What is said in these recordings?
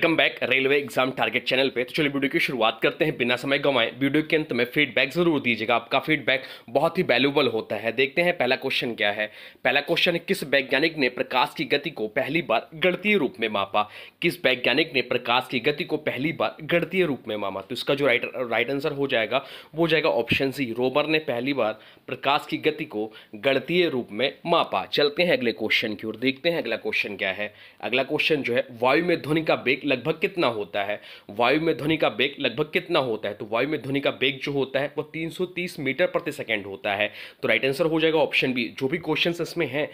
Welcome back railway exam target channel पे। तो चलिए वीडियो की शुरुआत करते हैं बिना समय गंवाए। वीडियो के अंत में फीडबैक जरूर दीजिएगा, आपका फीडबैक बहुत ही वैल्यूबल होता है। देखते हैं पहला क्वेश्चन क्या है। पहला क्वेश्चन है, किस वैज्ञानिक ने प्रकाश की गति को पहली बार गणितीय रूप में मापा? किस वैज्ञानिक ने प्रकाश की गति को पहली बार गणितीय रूप में मापा? तो इसका जो राइट आंसर हो जाएगा वो जाएगा ऑप्शन सी, रोमर ने पहली बार प्रकाश की गति को गणितीय रूप में मापा। चलते हैं अगले क्वेश्चन की ओर, देखते हैं अगला क्वेश्चन क्या है। अगला क्वेश्चन जो है, वायु में ध्वनि का वेग लगभग कितना होता है? वायु में ध्वनि का वेग लगभग कितना होता है? तो वायु में ध्वनि का वेग जो होता है वो 330 मीटर प्रति सेकंड होता है। तो राइट आंसर हो जाएगा ऑप्शन बी। जो भी क्वेश्चंस इसमें हैं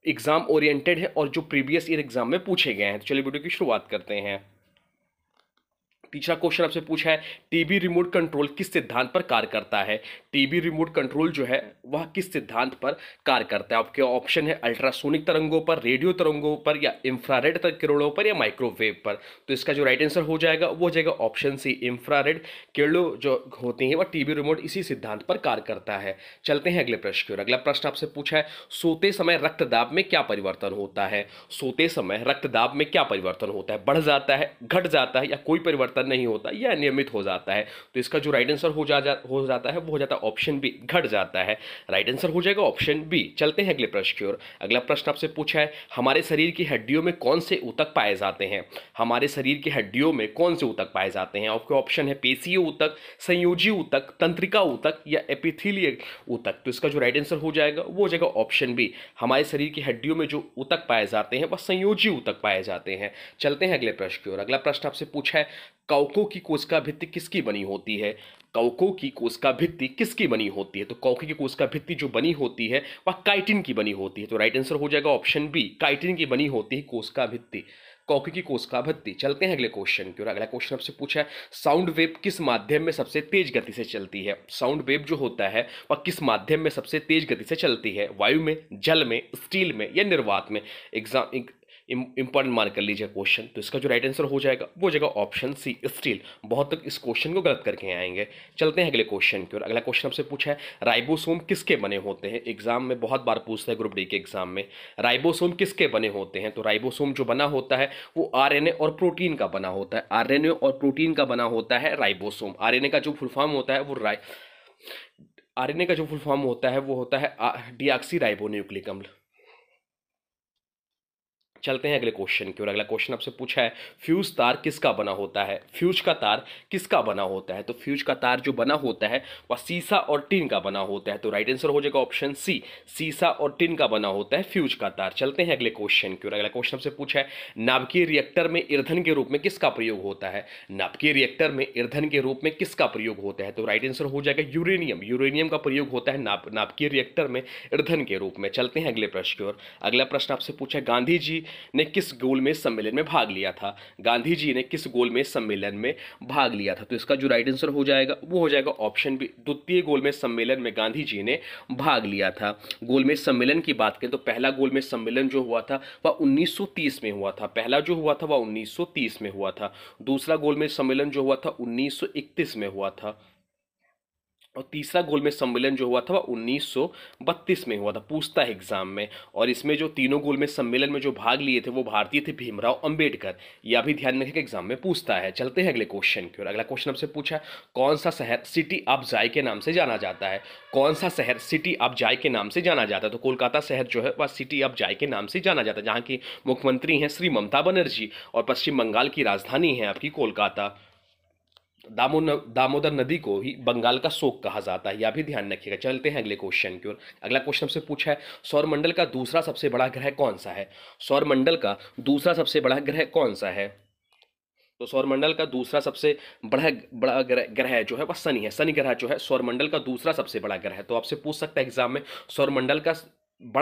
एग्जाम ओरिएंटेड है और जो प्रीवियस ईयर एग्जाम में पूछे गए हैं। तो चलिए वीडियो की शुरुआत करते हैं। तीसरा क्वेश्चन आपसे पूछा है, टीवी रिमोट कंट्रोल किस सिद्धांत पर कार्य करता है? टीवी रिमोट कंट्रोल जो है वह किस सिद्धांत पर कार्य करता है? आपके ऑप्शन है अल्ट्रासोनिक तरंगों पर, रेडियो तरंगों पर, या इंफ्रारेड किरणों पर, या माइक्रोवेव पर। तो इसका जो राइट आंसर हो जाएगा वो हो जाएगा ऑप्शन सी, इंफ्रारेड किरणों जो होती हैं वह टीवी रिमोट इसी सिद्धांत पर कार्य करता है। चलते हैं अगले प्रश्न की ओर। अगला प्रश्न आपसे पूछा है, सोते समय रक्तदाब में क्या परिवर्तन होता है? सोते समय रक्तदाब में क्या परिवर्तन होता है? बढ़ जाता है, घट जाता है, या कोई परिवर्तन नहीं होता, या नियमित हो जाता है? तो इसका जो राइट आंसर हो जाता है वो हो जाता है ऑप्शन बी, घट जाता है। राइट आंसर हो जाएगा ऑप्शन बी। चलते हैं अगले प्रश्न की ओर। अगला प्रश्न आपसे पूछा है, हमारे शरीर की हड्डियों में कौन से ऊतक पाए जाते हैं? हमारे शरीर की हड्डियों में कौन से ऊतक पाए जाते हैं? आपके ऑप्शन है पेशीय ऊतक, संयोजी ऊतक, तंत्रिका ऊतक, या एपिथेलियल ऊतक। तो इसका जो राइट आंसर हो जाएगा वो हो जाएगा ऑप्शन बी। हमारे शरीर की हड्डियों में जो ऊतक पाए जाते हैं वह संयोजी ऊतक पाए जाते हैं। चलते हैं अगले प्रश्न की ओर। अगला प्रश्न आपसे पूछा है, कवकों की कोशिका भित्ति किसकी बनी होती है? कवकों की कोशिका भित्ति किसकी बनी होती है? तो कवकों की कोशिका भित्ति जो बनी होती है वह काइटिन की बनी होती है। तो राइट आंसर हो जाएगा ऑप्शन बी, काइटिन की बनी होती है कोशिका भित्ति, कवकों की कोशिका भित्ति। चलते हैं अगले क्वेश्चन की ओर। अगला क्वेश्चन आपसे पूछा है, साउंड वेव किस माध्यम में सबसे तेज गति से चलती है? साउंड वेव जो होता है वह किस माध्यम में सबसे तेज गति से चलती है? वायु में, जल में, स्टील में, या निर्वात में? एग्जाम इंपॉर्टेंट मार्क कर लीजिए क्वेश्चन। तो इसका जो राइट आंसर हो जाएगा वो जाएगा ऑप्शन सी, स्टील। बहुत तक इस क्वेश्चन को गलत करके आएंगे। चलते हैं अगले क्वेश्चन की ओर। अगला क्वेश्चन आपसे पूछा है, राइबोसोम किसके बने होते हैं? एग्जाम में बहुत बार पूछता है ग्रुप डी के एग्जाम में, राइबोसोम किसके बने होते हैं? तो राइबोसोम जो बना होता है वो आरएनए और प्रोटीन का बना होता है। आरएनए और प्रोटीन का बना होता है राइबोसोम। आरएनए का जो फुल फॉर्म होता है वो आरएनए का जो फुल फॉर्म होता है वो होता है डीऑक्सी राइबोन्यूक्लिक अम्ल। चलते हैं अगले क्वेश्चन की ओर। अगला क्वेश्चन आपसे पूछा है, फ्यूज तार किसका बना होता है? फ्यूज का तार किसका बना होता है? तो फ्यूज का तार जो बना होता है वह सीसा और टिन का बना होता है। तो राइट आंसर हो जाएगा ऑप्शन सी, सीसा और टिन का बना होता है फ्यूज का तार। चलते हैं अगले क्वेश्चन की ओर। अगला क्वेश्चन आपसे पूछा है, नाभिकीय रिएक्टर में ईंधन के रूप में किसका प्रयोग होता है? नाभिकीय रिएक्टर में ईंधन के रूप में किसका प्रयोग होता है? तो राइट आंसर हो जाएगा यूरेनियम। यूरेनियम का प्रयोग होता है नाभिकीय रिएक्टर में ईंधन के रूप में। चलते हैं अगले प्रश्न की ओर। अगला प्रश्न आपसे पूछा है, गांधी जी ने किस गोलमेज सम्मेलन में भाग लिया था? गांधी जी ने किस गोलमेज सम्मेलन में भाग लिया था? तो इसका जो राइट आंसर हो जाएगा वो हो जाएगा ऑप्शन बी, द्वितीय गोलमेज सम्मेलन में गांधी जी ने भाग लिया था। गोलमेज सम्मेलन की बात करें तो पहला गोलमेज सम्मेलन जो हुआ था वह 1930 में हुआ था। पहला जो हुआ था वह 1930 में हुआ था। दूसरा गोलमेज सम्मेलन जो हुआ था 1931 में हुआ था, और तीसरा गोलमेज सम्मेलन जो हुआ था वह 1932 में हुआ था। पूछता है एग्जाम में। और इसमें जो तीनों गोलमेज सम्मेलन में जो भाग लिए थे वो भारतीय थे भीमराव अंबेडकर। यह भी ध्यान रखिए एग्जाम में पूछता है। चलते हैं अगले क्वेश्चन की ओर। अगला क्वेश्चन आपसे पूछा, कौन सा शहर सिटी ऑफ जाय के नाम से जाना जाता है? कौन सा शहर सिटी ऑफ जाय के नाम से जाना जाता है? तो कोलकाता शहर जो है वह सिटी ऑफ जाय के नाम से जाना जाता है, जहाँ की मुख्यमंत्री हैं श्री ममता बनर्जी, और पश्चिम बंगाल की राजधानी है आपकी कोलकाता। दामोदर नदी को ही बंगाल का शोक कहा जाता है, यह भी ध्यान रखिएगा। चलते हैं अगले क्वेश्चन की ओर। अगला क्वेश्चन से पूछा है, सौरमंडल का दूसरा सबसे बड़ा ग्रह कौन सा है? सौरमंडल का दूसरा सबसे बड़ा ग्रह कौन सा है? तो सौरमंडल का दूसरा सबसे बड़ा बड़ा ग्रह जो है वह शनि है। शनि ग्रह जो है सौरमंडल का दूसरा सबसे बड़ा ग्रह है। तो आपसे पूछ सकता है एग्जाम में, सौरमंडल का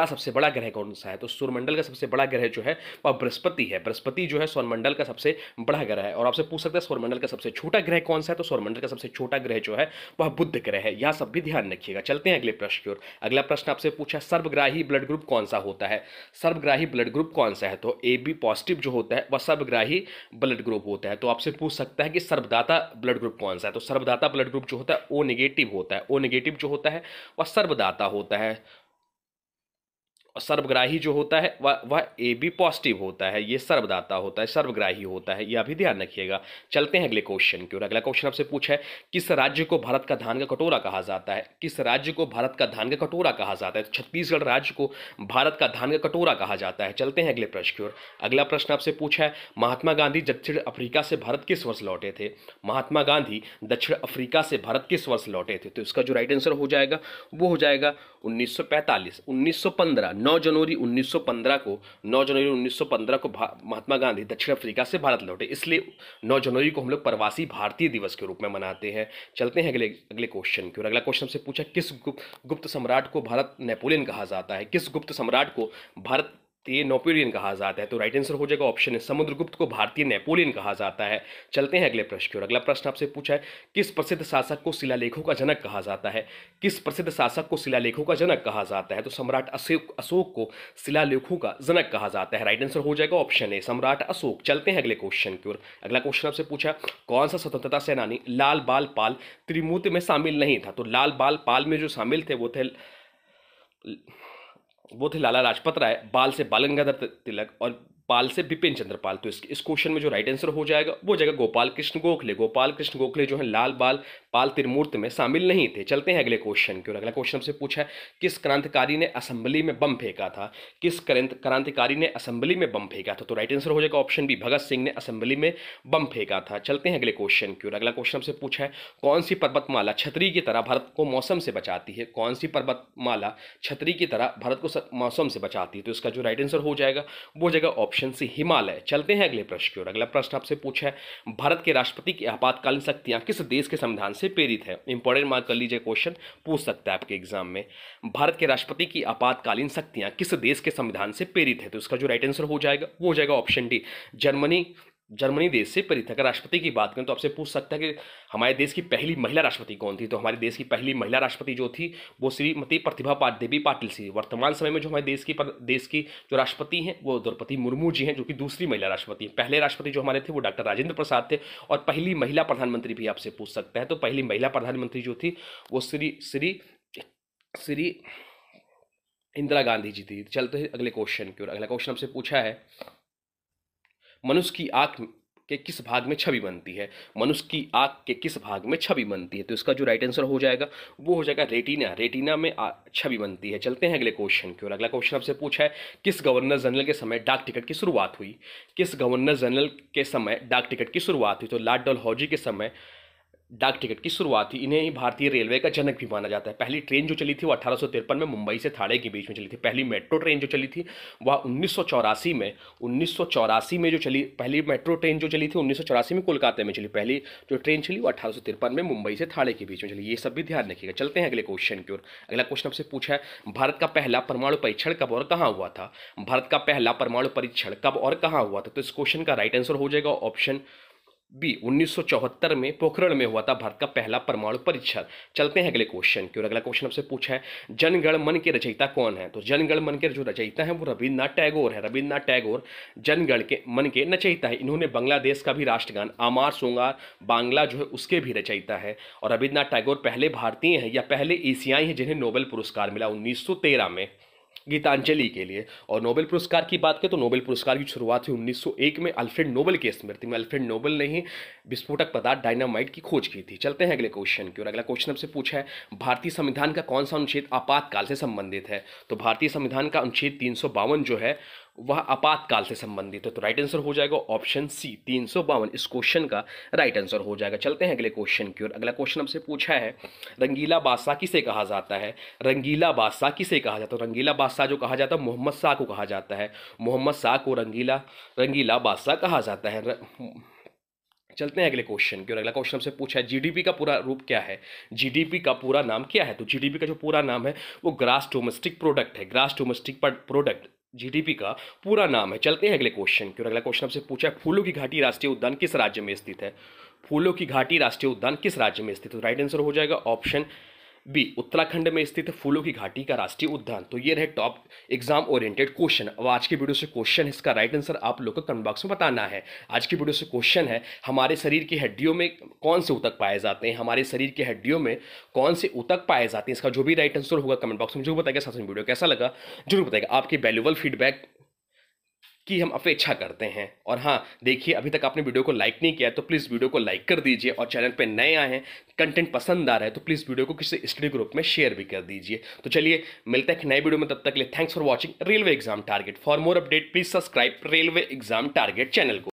सबसे बड़ा ग्रह कौन सा है? तो सौरमंडल का सबसे बड़ा ग्रह जो है वह बृहस्पति है। बृहस्पति जो है सौरमंडल का सबसे बड़ा ग्रह है। और आपसे पूछ सकते हैं सौरमंडल का सबसे छोटा ग्रह कौन सा है? तो सौरमंडल का सबसे छोटा ग्रह जो है वह बुध ग्रह है। यह सब भी ध्यान रखिएगा। चलते हैं अगले प्रश्न की ओर। अगला प्रश्न आपसे पूछा, सर्वग्राही ब्लड ग्रुप कौन सा होता है? सर्वग्राही ब्लड ग्रुप कौन सा है? तो AB पॉजिटिव जो होता है वह सर्वग्राही ब्लड ग्रुप होता है। तो आपसे पूछ सकता है कि सर्वदाता ब्लड ग्रुप कौन सा है? तो सर्वदाता ब्लड ग्रुप जो होता है O नेगेटिव होता है। O नेगेटिव जो होता है वह सर्वदाता होता है। और सर्वग्राही जो होता है वह ए बी पॉजिटिव होता है, ये सर्वदाता होता है, सर्वग्राही होता है, ये अभी ध्यान रखिएगा। चलते हैं अगले क्वेश्चन की ओर। अगला क्वेश्चन आपसे पूछा है किस राज्य को भारत का धान का कटोरा कहा जाता है? किस राज्य को भारत का धान का कटोरा कहा जाता है? तो छत्तीसगढ़ राज्य को भारत का धान का कटोरा कहा जाता है। चलते हैं अगले प्रश्न की ओर। अगला प्रश्न आपसे पूछा है महात्मा गांधी दक्षिण अफ्रीका से भारत किस वर्ष लौटे थे? महात्मा गांधी दक्षिण अफ्रीका से भारत किस वर्ष लौटे थे? तो इसका जो राइट आंसर हो जाएगा वो हो जाएगा 1945, 1915, 9 जनवरी 1915 को 9 जनवरी 1915 को महात्मा गांधी दक्षिण अफ्रीका से भारत लौटे, इसलिए 9 जनवरी को हम लोग प्रवासी भारतीय दिवस के रूप में मनाते हैं। चलते हैं अगले अगले क्वेश्चन की ओर। अगला क्वेश्चन से पूछा किस गुप्त सम्राट को भारत नेपोलियन कहा जाता है? किस गुप्त सम्राट को भारत ये नेपोलियन कहा जाता है? तो राइट आंसर हो जाएगा ऑप्शन है समुद्रगुप्त को भारतीय नेपोलियन कहा जाता है। चलते हैं अगले प्रश्न की ओर। अगला प्रश्न आपसे पूछा है किस प्रसिद्ध शासक को शिलालेखों का जनक कहा जाता है? किस प्रसिद्ध शासक को शिलालेखों का जनक कहा जाता है? तो सम्राट अशोक को शिलालेखों का जनक कहा जाता है। राइट आंसर हो जाएगा ऑप्शन है सम्राट अशोक। चलते हैं अगले क्वेश्चन की ओर। अगला क्वेश्चन आपसे पूछा कौन सा स्वतंत्रता सेनानी लाल बाल पाल त्रिमूर्ति में शामिल नहीं था? तो लाल बाल पाल में जो शामिल थे वो थे लाला लाजपत राय, बाल से बाल गंगाधर तिलक और पाल से बिपिन चंद्र पाल। तो इस क्वेश्चन में जो राइट आंसर हो जाएगा वो जाएगा गोपाल कृष्ण गोखले। गोपाल कृष्ण गोखले जो है लाल बाल पाल त्रिमूर्ति में शामिल नहीं थे। चलते हैं अगले क्वेश्चन की ओर। अगला क्वेश्चन से पूछा है किस क्रांतिकारी ने असेंबली में बम फेंका था? किस क्रांतिकारी ने असेंबली में बम फेंका था? तो राइट आंसर हो जाएगा ऑप्शन बी भगत सिंह ने असेंबली में बम फेंका था। चलते हैं अगले क्वेश्चन की ओर। अगला क्वेश्चन से पूछा है कौन सी पर्वतमाला छतरी की तरह भारत को मौसम से बचाती है? कौन सी पर्वतमाला छतरी की तरह भारत को मौसम से बचाती है? तो इसका जो राइट आंसर हो जाएगा वो जाएगा ऑप्शन सी हिमालय। चलते हैं अगले प्रश्न की ओर। अगला प्रश्न आपसे पूछा है भारत के राष्ट्रपति की आपातकालीन शक्तियां किस देश के संविधान से प्रेरित है? इंपॉर्टेंट मार्क कर लीजिए, क्वेश्चन पूछ सकता है आपके एग्जाम में। भारत के राष्ट्रपति की आपातकालीन शक्तियां किस देश के संविधान से प्रेरित है? तो इसका जो राइट आंसर हो जाएगा वो हो जाएगा ऑप्शन डी जर्मनी देश से प्रेरित है। अगर राष्ट्रपति की बात करें तो आपसे पूछ सकता है कि हमारे देश की पहली महिला राष्ट्रपति कौन थी? तो हमारे देश की पहली महिला राष्ट्रपति जो थी वो श्रीमती प्रतिभा देवी पाटिल थी। वर्तमान समय में जो हमारे देश की जो राष्ट्रपति हैं वो द्रौपदी मुर्मू जी हैं, जो कि दूसरी महिला राष्ट्रपति हैं। पहले राष्ट्रपति जो हमारे थे वो डॉक्टर राजेंद्र प्रसाद थे। और पहली महिला प्रधानमंत्री भी आपसे पूछ सकता है, तो पहली महिला प्रधानमंत्री जो थी वो श्री इंदिरा गांधी जी थी। चलते हैं अगले क्वेश्चन की ओर। अगला क्वेश्चन आपसे पूछा है मनुष्य की आंख के किस भाग में छवि बनती है? मनुष्य की आंख के किस भाग में छवि बनती है? तो इसका जो राइट आंसर हो जाएगा वो हो जाएगा रेटिना में छवि बनती है। चलते हैं अगले क्वेश्चन की ओर। अगला क्वेश्चन आपसे पूछा है किस गवर्नर जनरल के समय डाक टिकट की शुरुआत हुई? किस गवर्नर जनरल के समय डाक टिकट की शुरुआत हुई? तो लॉर्ड डलहौजी के समय डाक टिकट की शुरुआत थी। इन्हें ही भारतीय रेलवे का जनक भी माना जाता है। पहली ट्रेन जो चली थी वो 1853 में मुंबई से थाणे के बीच में चली थी। पहली मेट्रो ट्रेन जो चली थी वह 1984 में जो चली, पहली मेट्रो ट्रेन जो चली थी 1984 में कोलकाता में चली। पहली जो ट्रेन चली वो 1853 में मुंबई से थाणे के बीच में चली। ये सब भी ध्यान रखिएगा। चलते हैं अगले क्वेश्चन की ओर। अगला क्वेश्चन आपसे पूछा है भारत का पहला परमाणु परीक्षण कब और कहाँ हुआ था? भारत का पहला परमाणु परीक्षण कब और कहाँ हुआ था? तो इस क्वेश्चन का राइट आंसर हो जाएगा ऑप्शन बी 1974 में पोखरण में हुआ था भारत का पहला परमाणु परीक्षण। चलते हैं अगले क्वेश्चन की ओर। अगला क्वेश्चन आपसे पूछा है जनगण मन के रचयिता कौन है? तो जनगण मन के जो रचयिता है वो रविन्द्रनाथ टैगोर है। रविन्द्रनाथ टैगोर जनगण के मन के रचयिता है। इन्होंने बांग्लादेश का भी राष्ट्रगान आमार सोंगार बांग्ला जो है उसके भी रचयिता है। और रविन्द्रनाथ टैगोर पहले भारतीय हैं या पहले एशियाई हैं जिन्हें नोबेल पुरस्कार मिला 1913 में गीतांजलि के लिए। और नोबेल पुरस्कार की बात करें तो नोबेल पुरस्कार की शुरुआत हुई 1901 में अल्फ्रेड नोबेल की स्मृति में। अल्फ्रेड नोबेल ने ही विस्फोटक पदार्थ डायनामाइट की खोज की थी। चलते हैं अगले क्वेश्चन की ओर। अगला क्वेश्चन आपसे पूछा है भारतीय संविधान का कौन सा अनुच्छेद आपातकाल से संबंधित है? तो भारतीय संविधान का अनुच्छेद 352 जो है वह आपातकाल से संबंधित है। तो राइट आंसर हो जाएगा ऑप्शन सी 352 इस क्वेश्चन का राइट आंसर हो जाएगा। चलते हैं अगले क्वेश्चन की ओर। अगला क्वेश्चन हमसे पूछा है रंगीला बादशाह किसे कहा जाता है? रंगीला बादशाह किसे कहा जाता है? रंगीला बादशाह जो कहा जाता है मोहम्मद शाह को कहा जाता है। मोहम्मद शाह को रंगीला बादशाह कहा जाता है। चलते हैं अगले क्वेश्चन की ओर। अगला क्वेश्चन हमसे पूछा है जीडीपी का पूरा रूप क्या है? जीडीपी का पूरा नाम क्या है? तो जीडीपी का जो पूरा नाम है वो ग्रास डोमेस्टिक प्रोडक्ट है। ग्रास डोमेस्टिक प्रोडक्ट जीडीपी का पूरा नाम है। चलते हैं अगले क्वेश्चन की ओर। अगला क्वेश्चन हमसे पूछा है फूलों की घाटी राष्ट्रीय उद्यान किस राज्य में स्थित है? फूलों की घाटी राष्ट्रीय उद्यान किस राज्य में स्थित है? तो राइट आंसर हो जाएगा ऑप्शन बी उत्तराखंड में स्थित फूलों की घाटी का राष्ट्रीय उद्यान। तो ये रहे टॉप एग्जाम ओरिएंटेड क्वेश्चन। अब आज की वीडियो से क्वेश्चन है, इसका राइट आंसर आप लोग को कमेंट बॉक्स में बताना है। आज की वीडियो से क्वेश्चन है, हमारे शरीर की हड्डियों में कौन से ऊतक पाए जाते हैं, हमारे शरीर की हड्डियों में कौन से ऊतक पाए जाते हैं। इसका जो भी राइट आंसर होगा कमेंट बॉक्स में जरूर बताएगा। साथ में वीडियो कैसा लगा जरूर बताएगा। आपकी वैल्यूएबल फीडबैक की हम अपेक्षा करते हैं। और हाँ देखिए, अभी तक आपने वीडियो को लाइक नहीं किया है तो प्लीज़ वीडियो को लाइक कर दीजिए, और चैनल पे नए आए हैं, कंटेंट पसंद आ रहा है तो प्लीज़ वीडियो को किसी स्टडी ग्रुप में शेयर भी कर दीजिए। तो चलिए मिलते हैं एक नए वीडियो में, तब तक के लिए thanks for watching railway exam target. For more update please subscribe railway exam target channel को।